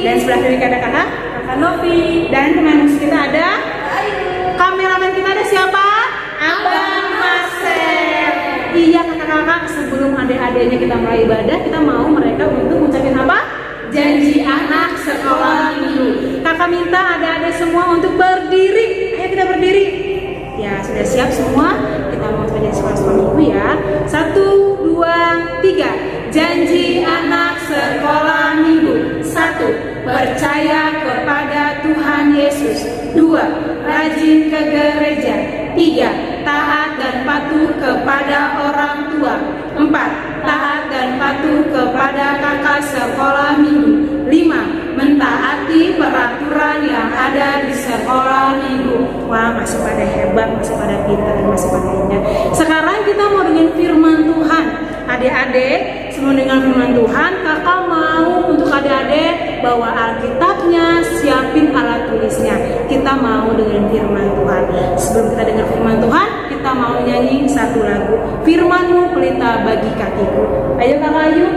Dan sebelah kiri ada kakak Novi. Dan teman musik kita ada kameramen kita ada siapa? Abang Marcel. Iya kakak-kakak, sebelum adik-adiknya kita mulai ibadah, kita mau mereka untuk mengucapkan apa? Janji anak sekolah minggu. Kakak minta adik-adik semua untuk berdiri. Ayo kita berdiri. Ya sudah siap semua? Kita mau ucapkan sekolah minggu ya. 1, 2, 3. Janji anak sekolah minggu. 1. Percaya kepada Tuhan Yesus. 2. Rajin ke gereja. 3. Taat dan patuh kepada orang tua. 4. Taat dan patuh kepada kakak sekolah minggu. 5. Mentaati peraturan yang ada di sekolah minggu. Wah, masih pada hebat, masih pada pintar, dan masih pada indah. Sekarang kita mau dengan firman Tuhan. Adik-adik, sebelum dengan firman Tuhan, kakak mau untuk adik-adik bawa Alkitabnya, siapin alat tulisnya. Kita mau dengan firman Tuhan. Sebelum kita dengar firman Tuhan, kita mau nyanyi satu lagu. Firman-Mu pelita bagi kakiku. Ayo kakak, ayo.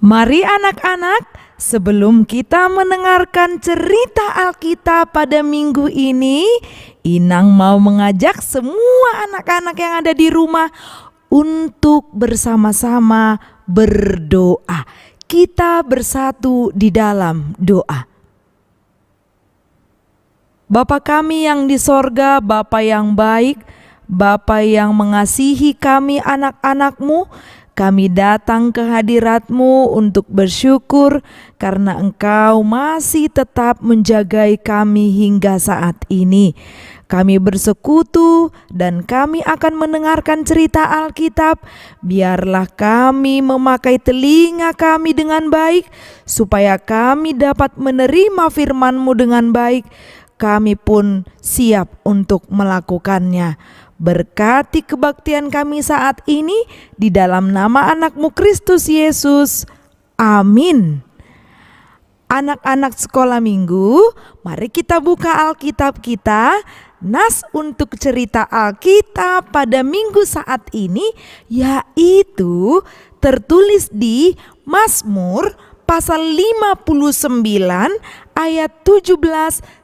Mari anak-anak, sebelum kita mendengarkan cerita Alkitab pada minggu ini, Inang mau mengajak semua anak-anak yang ada di rumah untuk bersama-sama berdoa. Kita bersatu di dalam doa. Bapa kami yang di sorga, Bapa yang baik, Bapa yang mengasihi kami anak-anak-Mu, kami datang ke hadirat-Mu untuk bersyukur karena Engkau masih tetap menjagai kami hingga saat ini. Kami bersekutu dan kami akan mendengarkan cerita Alkitab. Biarlah kami memakai telinga kami dengan baik, supaya kami dapat menerima firman-Mu dengan baik. Kami pun siap untuk melakukannya. Berkati kebaktian kami saat ini di dalam nama anak-Mu Kristus Yesus. Amin. Anak-anak sekolah minggu, mari kita buka Alkitab kita. Nas untuk cerita Alkitab pada minggu saat ini yaitu tertulis di Mazmur pasal 59 ayat 17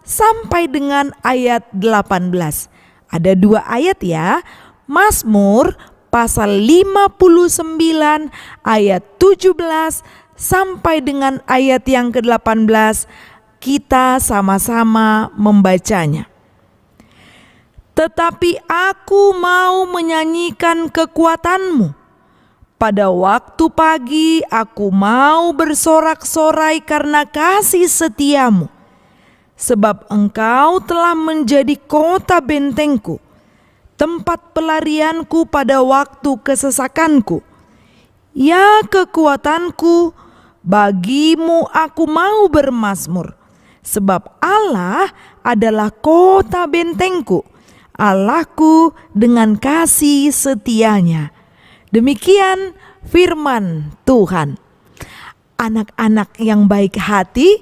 sampai dengan ayat 18. Ada 2 ayat ya. Mazmur pasal 59 ayat 17 sampai dengan ayat yang ke-18. Kita sama-sama membacanya. Tetapi aku mau menyanyikan kekuatan-Mu. Pada waktu pagi aku mau bersorak-sorai karena kasih setia-Mu. Sebab Engkau telah menjadi kota bentengku, tempat pelarianku pada waktu kesesakanku. Ya kekuatanku, bagimu aku mau bermazmur. Sebab Allah adalah kota bentengku, Allahku dengan kasih setianya. Demikian firman Tuhan. Anak-anak yang baik hati,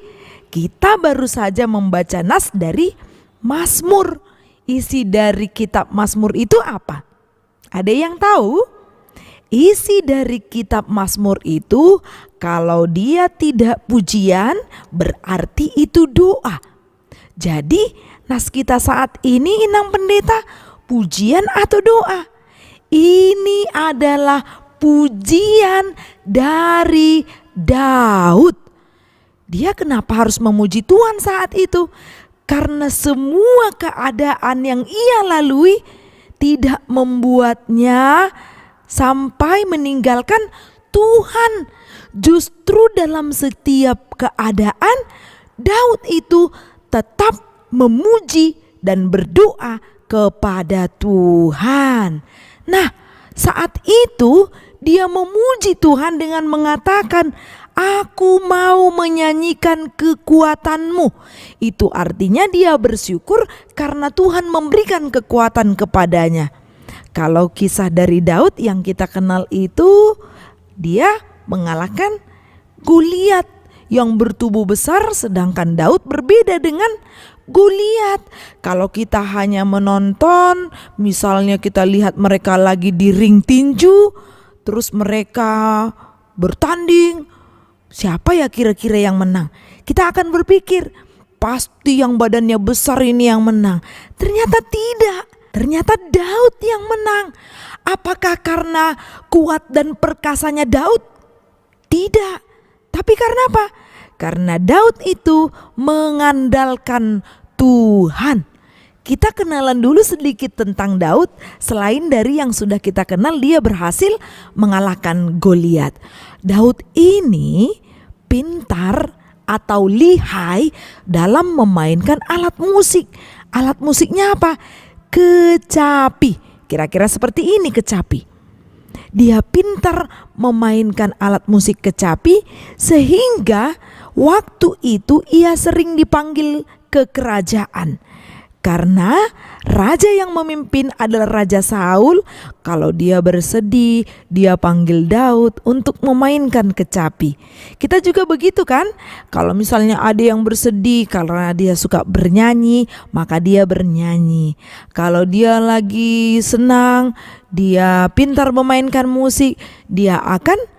kita baru saja membaca nas dari Mazmur. Isi dari kitab Mazmur itu apa? Ada yang tahu? Isi dari kitab Mazmur itu kalau dia tidak pujian berarti itu doa. Jadi nas kita saat ini Inang Pendeta, pujian atau doa? Ini adalah pujian dari Daud. Dia kenapa harus memuji Tuhan saat itu? Karena semua keadaan yang ia lalui tidak membuatnya sampai meninggalkan Tuhan. Justru dalam setiap keadaan Daud itu tetap memuji dan berdoa kepada Tuhan. Nah, saat itu dia memuji Tuhan dengan mengatakan, "Aku mau menyanyikan kekuatan-Mu." Itu artinya dia bersyukur karena Tuhan memberikan kekuatan kepadanya. Kalau kisah dari Daud yang kita kenal itu, dia mengalahkan Goliat yang bertubuh besar, sedangkan Daud berbeda dengan Goliat. Kalau kita hanya menonton, misalnya kita lihat mereka lagi di ring tinju, terus mereka bertanding, siapa ya kira-kira yang menang? Kita akan berpikir pasti yang badannya besar ini yang menang. Ternyata tidak. Ternyata Daud yang menang. Apakah karena kuat dan perkasanya Daud? Tidak. Tapi karena apa? Karena Daud itu mengandalkan Tuhan. Kita kenalan dulu sedikit tentang Daud. Selain dari yang sudah kita kenal, dia berhasil mengalahkan Goliat. Daud ini pintar atau lihai dalam memainkan alat musik. Alat musiknya apa? Kecapi. Kira-kira seperti ini kecapi. Dia pintar memainkan alat musik kecapi sehingga waktu itu ia sering dipanggil ke kerajaan. Karena raja yang memimpin adalah Raja Saul. Kalau dia bersedih, dia panggil Daud untuk memainkan kecapi. Kita juga begitu kan? Kalau misalnya ada yang bersedih karena dia suka bernyanyi, maka dia bernyanyi. Kalau dia lagi senang, dia pintar memainkan musik, dia akan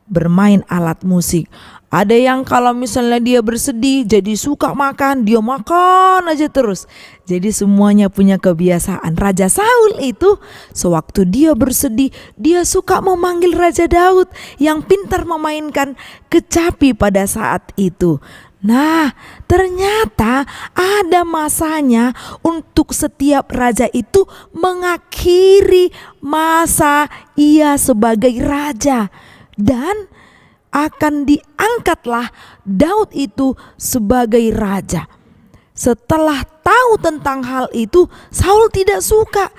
bermain alat musik. Ada yang kalau misalnya dia bersedih jadi suka makan, dia makan aja terus. Jadi semuanya punya kebiasaan. Raja Saul itu sewaktu dia bersedih, dia suka memanggil Raja Daud yang pintar memainkan kecapi pada saat itu. Nah, ternyata ada masanya untuk setiap raja itu mengakhiri masa ia sebagai raja. Dan akan diangkatlah Daud itu sebagai raja. Setelah tahu tentang hal itu, Saul tidak suka.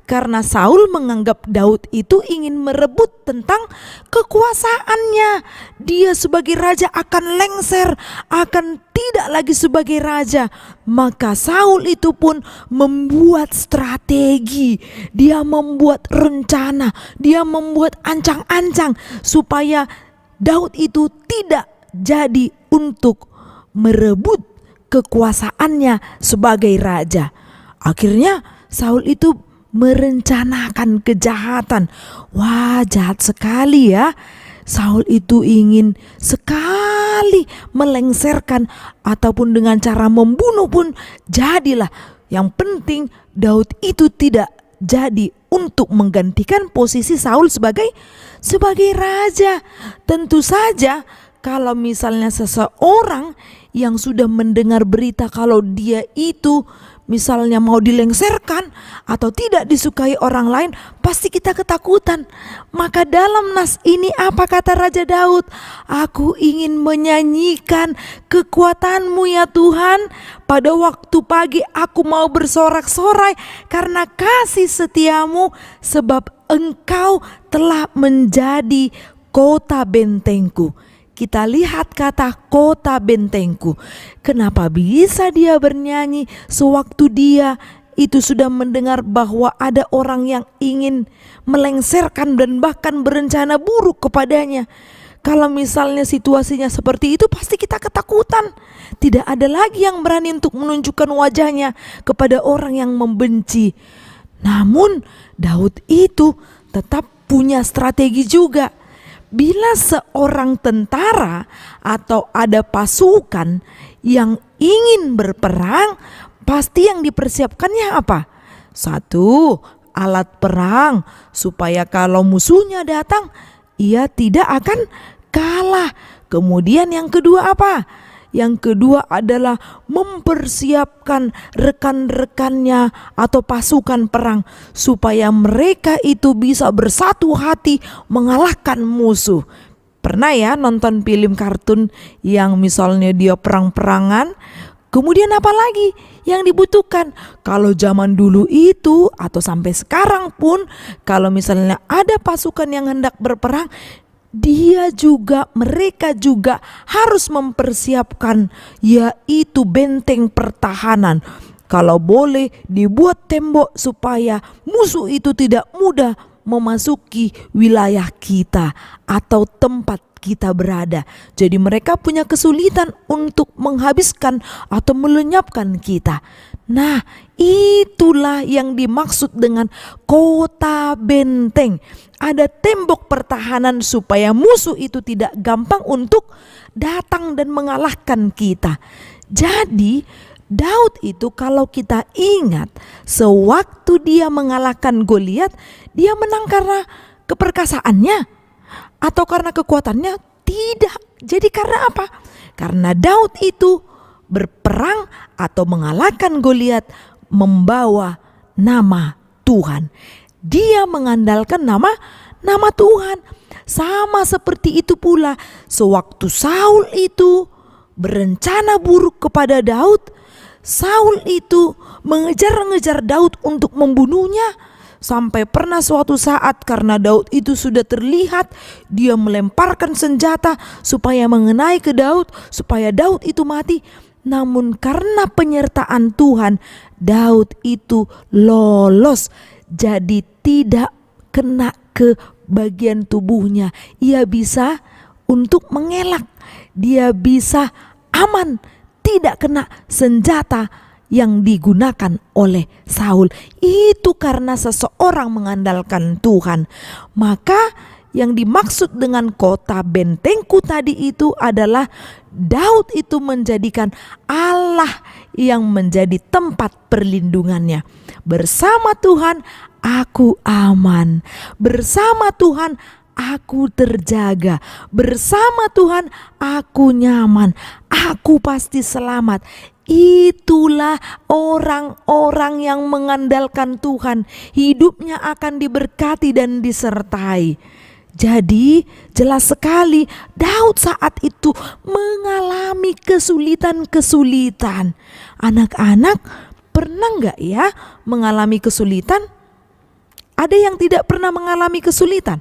Karena Saul menganggap Daud itu ingin merebut tentang kekuasaannya. Dia sebagai raja akan lengser, akan tidak lagi sebagai raja. Maka Saul itu pun membuat strategi. Dia membuat rencana, dia membuat ancang-ancang supaya Daud itu tidak jadi untuk merebut kekuasaannya sebagai raja. Akhirnya Saul itu merencanakan kejahatan. Wah, jahat sekali ya. Saul itu ingin sekali melengsarkan ataupun dengan cara membunuh pun jadilah. Yang penting Daud itu tidak jadi untuk menggantikan posisi Saul sebagai raja. Tentu saja kalau misalnya seseorang yang sudah mendengar berita kalau dia itu misalnya mau dilengserkan atau tidak disukai orang lain, pasti kita ketakutan. Maka dalam nas ini apa kata Raja Daud? Aku ingin menyanyikan kekuatan-Mu ya Tuhan. Pada waktu pagi aku mau bersorak-sorai karena kasih setia-Mu, sebab Engkau telah menjadi kota bentengku. Kita lihat kata kota bentengku. Kenapa bisa dia bernyanyi sewaktu dia itu sudah mendengar bahwa ada orang yang ingin melengsarkan dan bahkan berencana buruk kepadanya? Kalau misalnya situasinya seperti itu, pasti kita ketakutan. Tidak ada lagi yang berani untuk menunjukkan wajahnya kepada orang yang membenci. Namun Daud itu tetap punya strategi juga. Bila seorang tentara atau ada pasukan yang ingin berperang, pasti yang dipersiapkannya apa? Satu, alat perang, supaya kalau musuhnya datang, ia tidak akan kalah. Kemudian yang kedua apa? Yang kedua adalah mempersiapkan rekan-rekannya atau pasukan perang supaya mereka itu bisa bersatu hati mengalahkan musuh. Pernah ya nonton film kartun yang misalnya dia perang-perangan? Kemudian apa lagi yang dibutuhkan? Kalau zaman dulu itu atau sampai sekarang pun, kalau misalnya ada pasukan yang hendak berperang, mereka juga harus mempersiapkan, yaitu benteng pertahanan. Kalau boleh dibuat tembok supaya musuh itu tidak mudah memasuki wilayah kita atau tempat kita berada. Jadi mereka punya kesulitan untuk menghabiskan atau melenyapkan kita. Nah, itulah yang dimaksud dengan kota benteng. Ada tembok pertahanan supaya musuh itu tidak gampang untuk datang dan mengalahkan kita. Jadi Daud itu kalau kita ingat, sewaktu dia mengalahkan Goliat, dia menang karena keperkasaannya atau karena kekuatannya? Tidak. Jadi karena apa? Karena Daud itu berperang atau mengalahkan Goliat membawa nama Tuhan. Dia mengandalkan nama Tuhan. Sama seperti itu pula sewaktu Saul itu berencana buruk kepada Daud, Saul itu mengejar-ngejar Daud untuk membunuhnya. Sampai pernah suatu saat karena Daud itu sudah terlihat, dia melemparkan senjata supaya mengenai ke Daud, supaya Daud itu mati. Namun karena penyertaan Tuhan, Daud itu lolos. Jadi tidak kena ke bagian tubuhnya. Ia bisa untuk mengelak. Dia bisa aman, tidak kena senjata yang digunakan oleh Saul. Itu karena seseorang mengandalkan Tuhan. Maka yang dimaksud dengan kota bentengku tadi itu adalah Daud itu menjadikan Allah yang menjadi tempat perlindungannya. Bersama Tuhan aku aman. Bersama Tuhan aku terjaga. Bersama Tuhan aku nyaman. Aku pasti selamat. Itulah orang-orang yang mengandalkan Tuhan. Hidupnya akan diberkati dan disertai. Jadi jelas sekali Daud saat itu mengalami kesulitan-kesulitan. Anak-anak pernah nggak ya mengalami kesulitan? Ada yang tidak pernah mengalami kesulitan?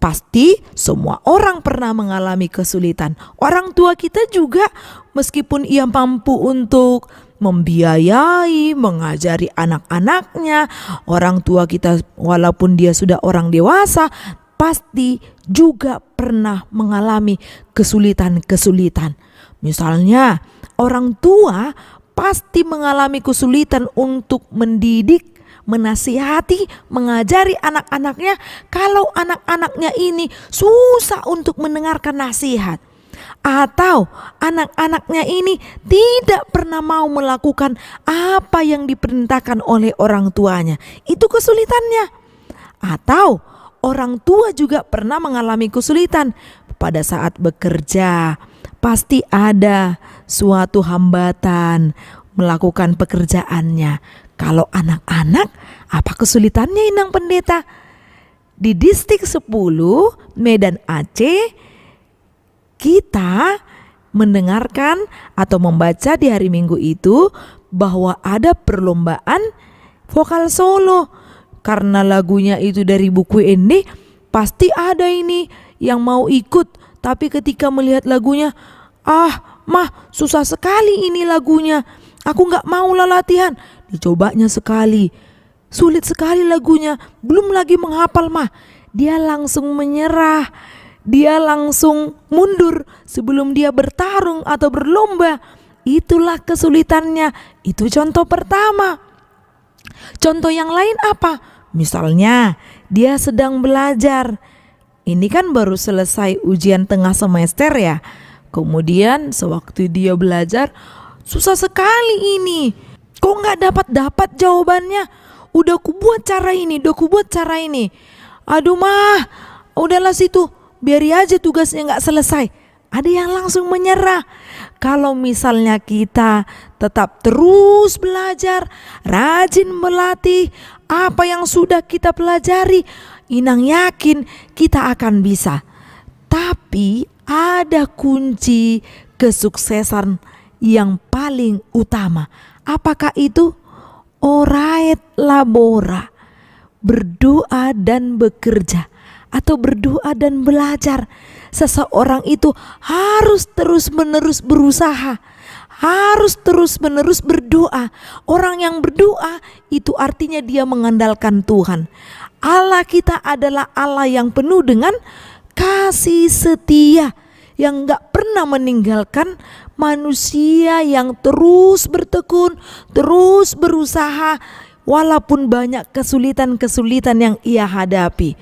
Pasti semua orang pernah mengalami kesulitan. Orang tua kita juga, meskipun ia mampu untuk membiayai, mengajari anak-anaknya, orang tua kita walaupun dia sudah orang dewasa, pasti juga pernah mengalami kesulitan-kesulitan. Misalnya, orang tua pasti mengalami kesulitan untuk mendidik, menasihati, mengajari anak-anaknya kalau anak-anaknya ini susah untuk mendengarkan nasihat. Atau anak-anaknya ini tidak pernah mau melakukan apa yang diperintahkan oleh orang tuanya. Itu kesulitannya. Atau orang tua juga pernah mengalami kesulitan pada saat bekerja. Pasti ada suatu hambatan melakukan pekerjaannya. Kalau anak-anak, apa kesulitannya Inang Pendeta? Di Distrik 10 Medan Aceh, kita mendengarkan atau membaca di hari Minggu itu bahwa ada perlombaan vokal solo. Karena lagunya itu dari buku ini, pasti ada ini yang mau ikut. Tapi ketika melihat lagunya, mah susah sekali ini lagunya. Aku gak mau lah latihan. Dicobanya sekali, sulit sekali lagunya, belum lagi menghafal mah. Dia langsung menyerah, dia langsung mundur sebelum dia bertarung atau berlomba. Itulah kesulitannya. Itu contoh pertama. Contoh yang lain apa? Misalnya dia sedang belajar. Ini kan baru selesai ujian tengah semester ya. Kemudian sewaktu dia belajar, susah sekali ini. Kok nggak dapat jawabannya? Udah ku buat cara ini, Aduh mah, udahlah situ, biari aja tugasnya nggak selesai. Ada yang langsung menyerah. Kalau misalnya kita tetap terus belajar, rajin melatih apa yang sudah kita pelajari, Inang yakin kita akan bisa. Tapi ada kunci kesuksesan yang paling utama. Apakah itu? Orait labora, berdoa dan bekerja, atau berdoa dan belajar. Seseorang itu harus terus-menerus berusaha, harus terus-menerus berdoa. Orang yang berdoa itu artinya dia mengandalkan Tuhan. Allah kita adalah Allah yang penuh dengan kasih setia, yang gak pernah meninggalkan manusia yang terus bertekun, terus berusaha walaupun banyak kesulitan-kesulitan yang ia hadapi.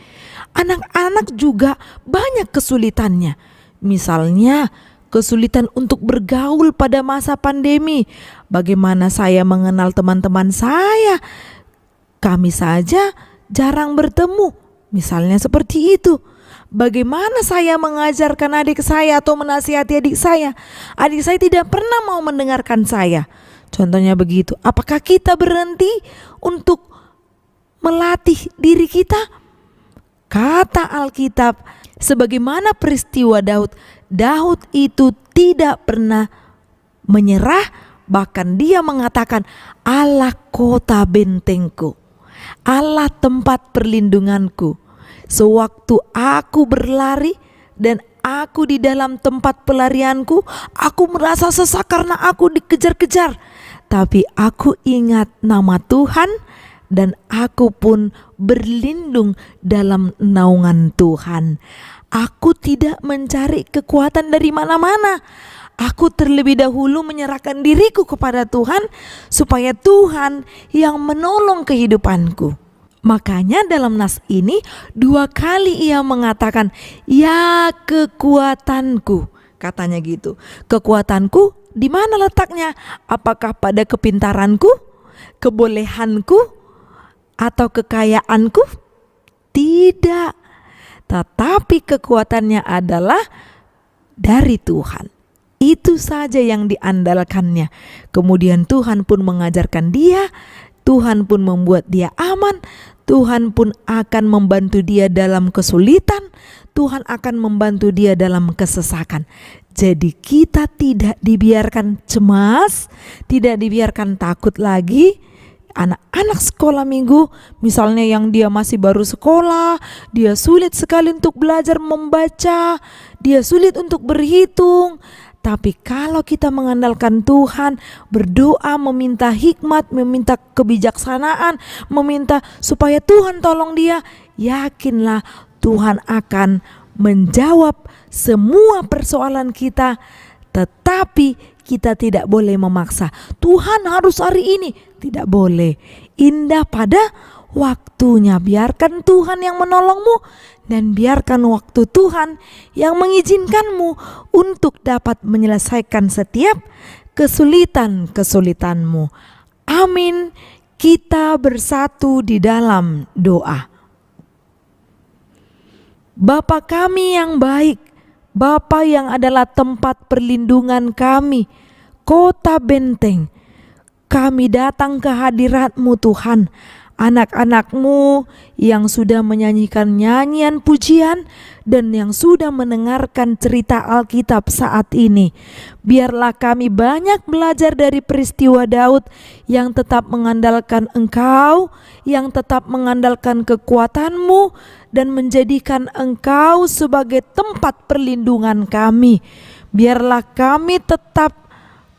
Anak-anak juga banyak kesulitannya. Misalnya kesulitan untuk bergaul pada masa pandemi. Bagaimana saya mengenal teman-teman saya? Kami saja jarang bertemu. Misalnya seperti itu. Bagaimana saya mengajarkan adik saya atau menasihati adik saya? Adik saya tidak pernah mau mendengarkan saya. Contohnya begitu. Apakah kita berhenti untuk melatih diri kita? Kata Alkitab, sebagaimana peristiwa Daud, Daud itu tidak pernah menyerah, bahkan dia mengatakan, Allah kota bentengku, Allah tempat perlindunganku. Sewaktu aku berlari dan aku di dalam tempat pelarianku, aku merasa sesak karena aku dikejar-kejar. Tapi aku ingat nama Tuhan dan aku pun berlindung dalam naungan Tuhan. Aku tidak mencari kekuatan dari mana-mana. Aku terlebih dahulu menyerahkan diriku kepada Tuhan supaya Tuhan yang menolong kehidupanku. Makanya dalam nas ini 2 kali ia mengatakan, ya kekuatanku, katanya gitu. Kekuatanku di mana letaknya? Apakah pada kepintaranku, kebolehanku, atau kekayaanku? Tidak. Tetapi kekuatannya adalah dari Tuhan. Itu saja yang diandalkannya. Kemudian Tuhan pun mengajarkan dia, Tuhan pun membuat dia aman, Tuhan pun akan membantu dia dalam kesulitan, Tuhan akan membantu dia dalam kesesakan. Jadi kita tidak dibiarkan cemas, tidak dibiarkan takut lagi. Anak-anak sekolah minggu, misalnya yang dia masih baru sekolah, dia sulit sekali untuk belajar membaca, dia sulit untuk berhitung. Tapi kalau kita mengandalkan Tuhan, berdoa, meminta hikmat, meminta kebijaksanaan, meminta supaya Tuhan tolong dia, yakinlah Tuhan akan menjawab semua persoalan kita. Tetapi kita tidak boleh memaksa, Tuhan harus hari ini. Tidak boleh. Indah pada waktunya. Biarkan Tuhan yang menolongmu dan biarkan waktu Tuhan yang mengizinkanmu untuk dapat menyelesaikan setiap kesulitan-kesulitanmu. Amin. Kita bersatu di dalam doa. Bapa kami yang baik, Bapa yang adalah tempat perlindungan kami, kota benteng, kami datang ke hadirat-Mu Tuhan. Anak-anak-Mu yang sudah menyanyikan nyanyian pujian dan yang sudah mendengarkan cerita Alkitab saat ini. Biarlah kami banyak belajar dari peristiwa Daud yang tetap mengandalkan Engkau, yang tetap mengandalkan kekuatan-Mu dan menjadikan Engkau sebagai tempat perlindungan kami. Biarlah kami tetap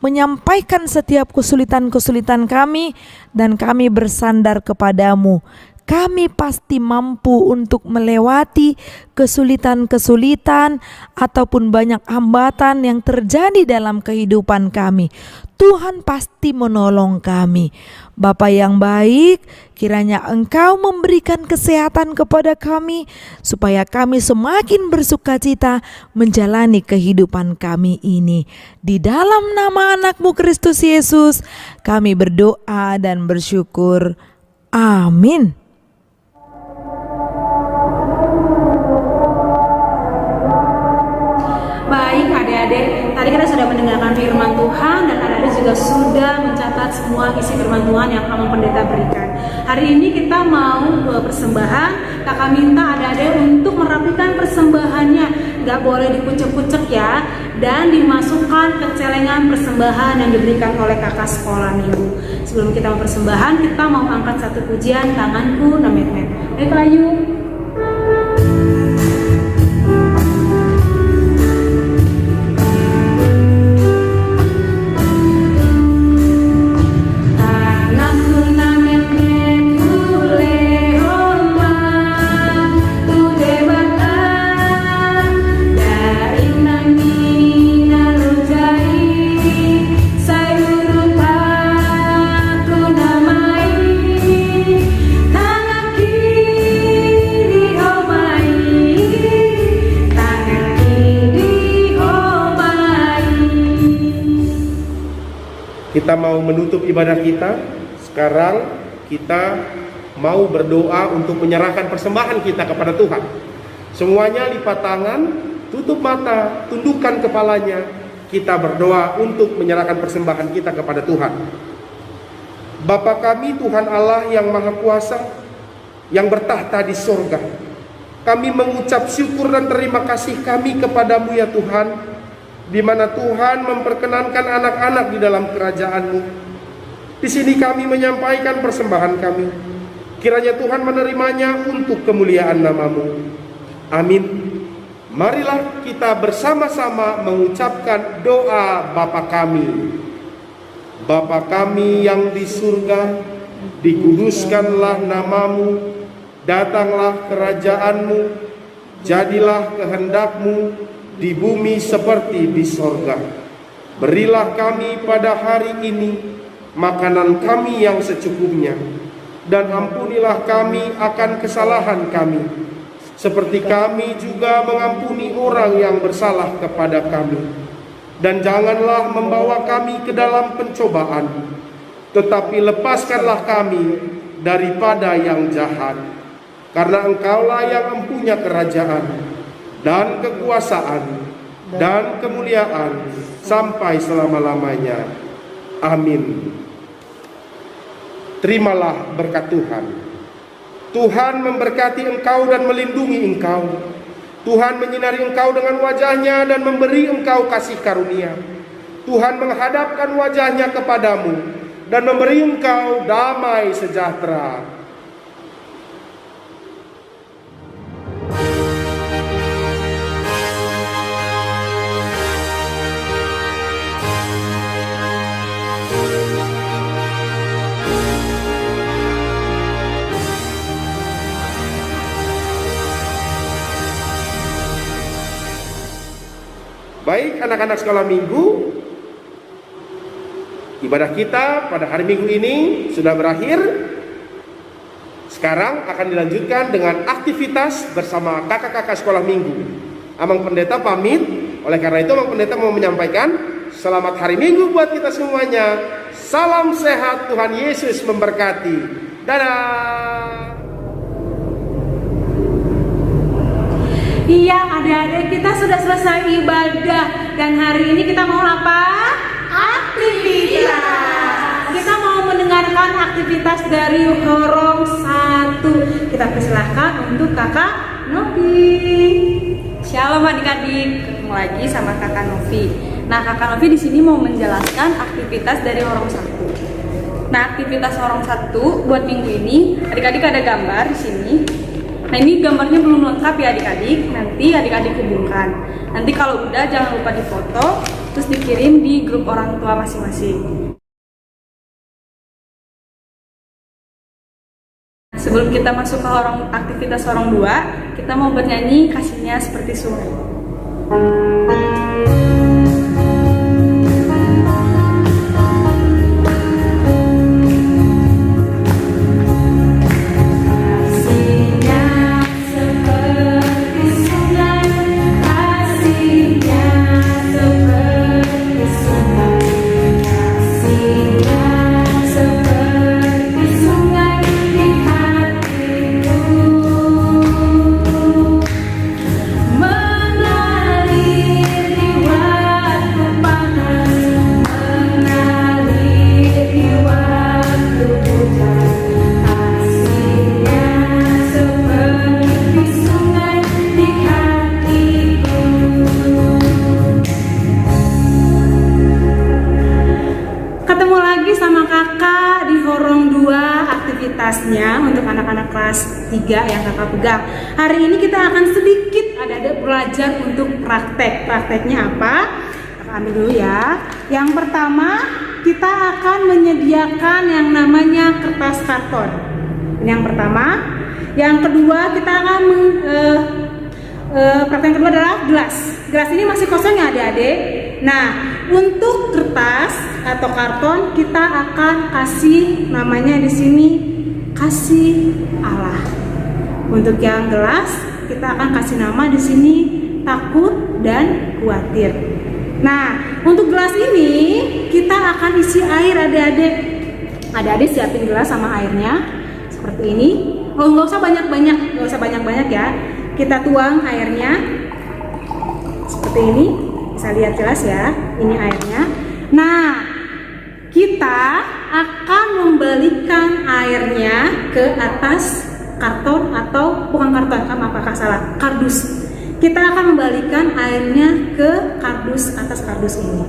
menyampaikan setiap kesulitan-kesulitan kami dan kami bersandar kepadamu. kami pasti mampu untuk melewati kesulitan-kesulitan ataupun banyak hambatan yang terjadi dalam kehidupan kami. Tuhan pasti menolong kami. Bapa yang baik, kiranya Engkau memberikan kesehatan kepada kami supaya kami semakin bersukacita menjalani kehidupan kami ini. Di dalam nama anak-Mu Kristus Yesus, kami berdoa dan bersyukur. Amin. Baik adik-adik, tadi kita sudah mendengarkan firman Tuhan dan adik-adik juga sudah mencatat semua isi firman Tuhan yang Abang Pendeta berikan. Hari ini kita mau persembahan. Kakak minta adik-adik untuk merapikan persembahannya, gak boleh dikucek-kucek ya, dan dimasukkan ke celengan persembahan yang diberikan oleh kakak sekolah minggu. Sebelum kita mau persembahan, kita mau angkat satu pujian, Tanganku Namet-met. Ayo Ayu. Kita mau menutup ibadah kita. Sekarang kita mau berdoa untuk menyerahkan persembahan kita kepada Tuhan. Semuanya lipat tangan, tutup mata, tundukkan kepalanya. Kita berdoa untuk menyerahkan persembahan kita kepada Tuhan. Bapa kami, Tuhan Allah yang Maha Kuasa, yang bertahta di sorga, kami mengucap syukur dan terima kasih kami kepadamu ya Tuhan, di mana Tuhan memperkenankan anak-anak di dalam kerajaan-Mu. Di sini kami menyampaikan persembahan kami. Kiranya Tuhan menerimanya untuk kemuliaan nama-Mu. Amin. Marilah kita bersama-sama mengucapkan doa Bapa kami. Bapa kami yang di surga, dikuduskanlah nama-Mu, datanglah kerajaan-Mu, jadilah kehendak-Mu di bumi seperti di sorga. Berilah kami pada hari ini makanan kami yang secukupnya, dan ampunilah kami akan kesalahan kami, seperti kami juga mengampuni orang yang bersalah kepada kami. Dan janganlah membawa kami ke dalam pencobaan, tetapi lepaskanlah kami daripada yang jahat. Karena Engkaulah yang mempunyai kerajaan dan kekuasaan dan kemuliaan sampai selama-lamanya. Amin. Terimalah berkat Tuhan. Tuhan memberkati engkau dan melindungi engkau. Tuhan menyinari engkau dengan wajahnya dan memberi engkau kasih karunia. Tuhan menghadapkan wajahnya kepadamu dan memberi engkau damai sejahtera. Baik anak-anak sekolah minggu, ibadah kita pada hari minggu ini sudah berakhir. Sekarang akan dilanjutkan dengan aktivitas bersama kakak-kakak sekolah minggu. Abang Pendeta pamit, oleh karena itu Abang Pendeta mau menyampaikan selamat hari minggu buat kita semuanya. Salam sehat, Tuhan Yesus memberkati. Dadah. Iya adik-adik, kita sudah selesai ibadah. Dan hari ini kita mau apa? Aktivitas. Kita mau mendengarkan aktivitas dari Horong 1. Kita persilahkan untuk kakak Novi. Shalom adik-adik, ketemu lagi sama kakak Novi. Nah kakak Novi di sini mau menjelaskan aktivitas dari Horong 1. Nah aktivitas Horong 1 buat minggu ini, adik-adik ada gambar di sini. Nah ini gambarnya belum lengkap ya adik-adik, nanti adik-adik hubungkan. Nanti kalau udah jangan lupa difoto, terus dikirim di grup orang tua masing-masing. sebelum kita masuk ke aktivitas Horong 2, kita mau bernyanyi Kasihnya Seperti Sungai. Ketemu lagi sama kakak di Horong 2 aktivitasnya untuk anak-anak kelas 3 yang kakak pegang. Hari ini kita akan sedikit ada belajar untuk praktek. Prakteknya apa? Kakak ambil dulu ya. Yang pertama, kita akan menyediakan yang namanya kertas karton. Ini yang pertama. Yang kedua, kita akan praktek yang kedua adalah gelas. Gelas ini masih kosong ya adik-adik. Nah, untuk kertas atau karton kita akan kasih namanya di sini kasih Allah. Untuk yang gelas kita akan kasih nama di sini takut dan khawatir. Nah, untuk gelas ini kita akan isi air adik-adik. Adik-adik siapin gelas sama airnya seperti ini. Oh, nggak usah banyak-banyak ya. Kita tuang airnya seperti ini. Bisa lihat jelas ya, ini airnya. Nah, kita akan membalikan airnya ke atas karton atau bukan karton, apakah salah? Kardus. Kita akan membalikan airnya ke kardus, atas kardus ini.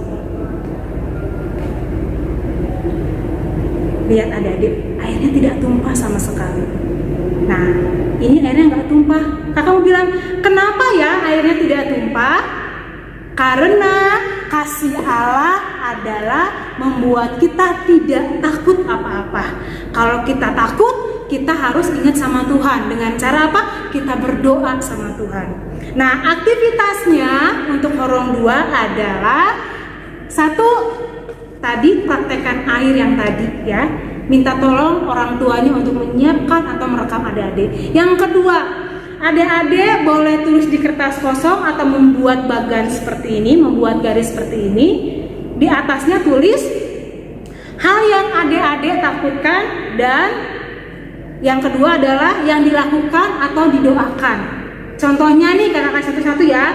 Lihat adik-adik, airnya tidak tumpah sama sekali. Nah, ini airnya nggak tumpah. Kakak mau bilang, kenapa ya airnya tidak tumpah? Karena kasih Allah adalah membuat kita tidak takut apa-apa. Kalau kita takut, kita harus ingat sama Tuhan. Dengan cara apa? Kita berdoa sama Tuhan. Nah, aktivitasnya untuk Horong 2 adalah satu, tadi praktekkan air yang tadi ya. Minta tolong orang tuanya untuk menyiapkan atau merekam adik-adik. Yang kedua, adik-adik boleh tulis di kertas kosong atau membuat bagan seperti ini, membuat garis seperti ini. Di atasnya tulis hal yang adik-adik takutkan, dan yang kedua adalah yang dilakukan atau didoakan. Contohnya nih kakak kasih satu-satu ya.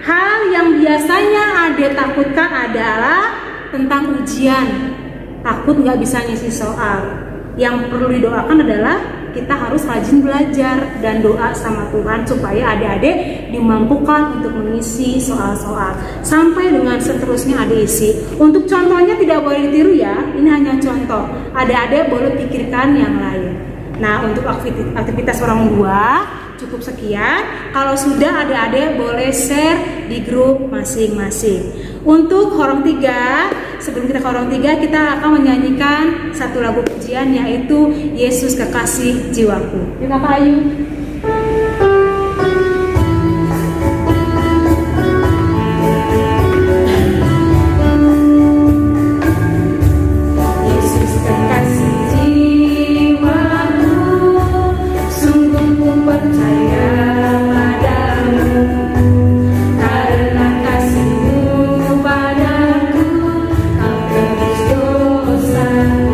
Hal yang biasanya adik takutkan adalah tentang ujian. Takut nggak bisa ngisi soal. Yang perlu didoakan adalah kita harus rajin belajar dan doa sama Tuhan supaya adik-adik dimampukan untuk mengisi soal-soal sampai dengan seterusnya adik isi. Untuk contohnya tidak boleh ditiru ya, ini hanya contoh. Adik-adik boleh pikirkan yang lain. Nah, untuk aktivitas Horong 2 cukup sekian. Kalau sudah adik-adik boleh share di grup masing-masing. Untuk Horong 3, sebelum kita ke Horong 3, kita akan menyanyikan satu lagu pujian yaitu Yesus Kekasih Jiwaku. Yuk Kakak Ayu. Yesus kekasih jiwaku, sungguh ku percaya padamu. Karena kasih-Mu padaku, Kau tebus dosaku.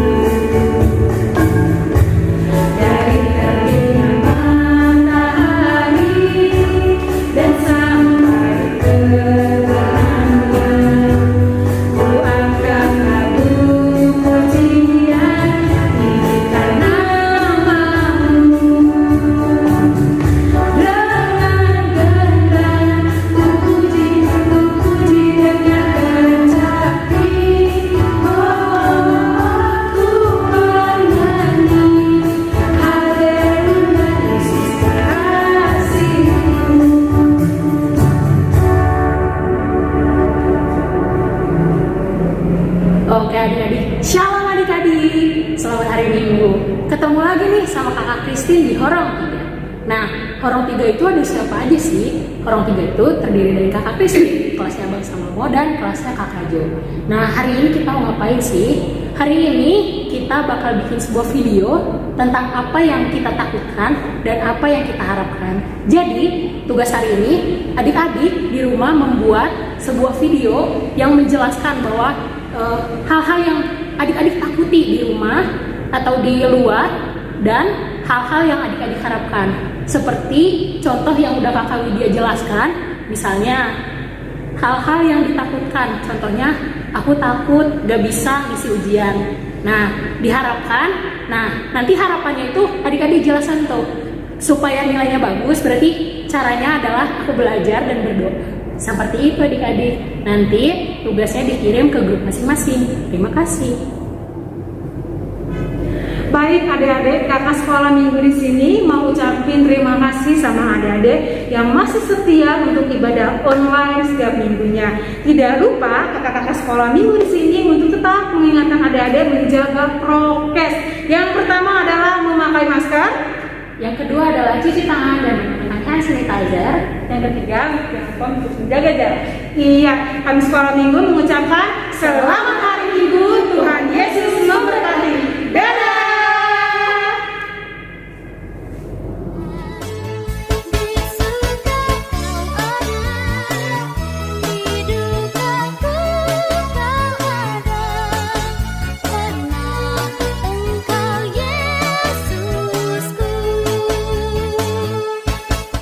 Dari terbitnya sama kakak Christine di Horong 3. Nah, Horong 3 itu ada siapa aja sih? Horong 3 itu terdiri dari kakak Christine, kelasnya Abang sama Mo, dan kelasnya kakak Jo. Nah, hari ini kita mau ngapain sih? Hari ini kita bakal bikin sebuah video tentang apa yang kita takutkan dan apa yang kita harapkan. Jadi, tugas hari ini adik-adik di rumah membuat sebuah video yang menjelaskan bahwa hal-hal yang adik-adik takuti di rumah atau di luar dan hal-hal yang adik-adik harapkan. Seperti contoh yang udah kakak Widya jelaskan, misalnya hal-hal yang ditakutkan, contohnya aku takut gak bisa ngisi ujian. Nah, diharapkan, nanti harapannya itu adik-adik jelasan tuh supaya nilainya bagus, berarti caranya adalah aku belajar dan berdoa. Seperti itu adik-adik. Nanti tugasnya dikirim ke grup masing-masing. Terima kasih. Baik adik-adik, kakak sekolah minggu di sini mau ucapin terima kasih sama adik-adik yang masih setia untuk ibadah online setiap minggunya. Tidak lupa kakak-kakak sekolah minggu di sini untuk tetap mengingatkan adik-adik menjaga prokes. Yang pertama adalah memakai masker. Yang kedua adalah cuci tangan dan menggunakan hand sanitizer. Yang ketiga, jangan lupa untuk menjaga jarak. Iya, kami sekolah minggu mengucapkan selamat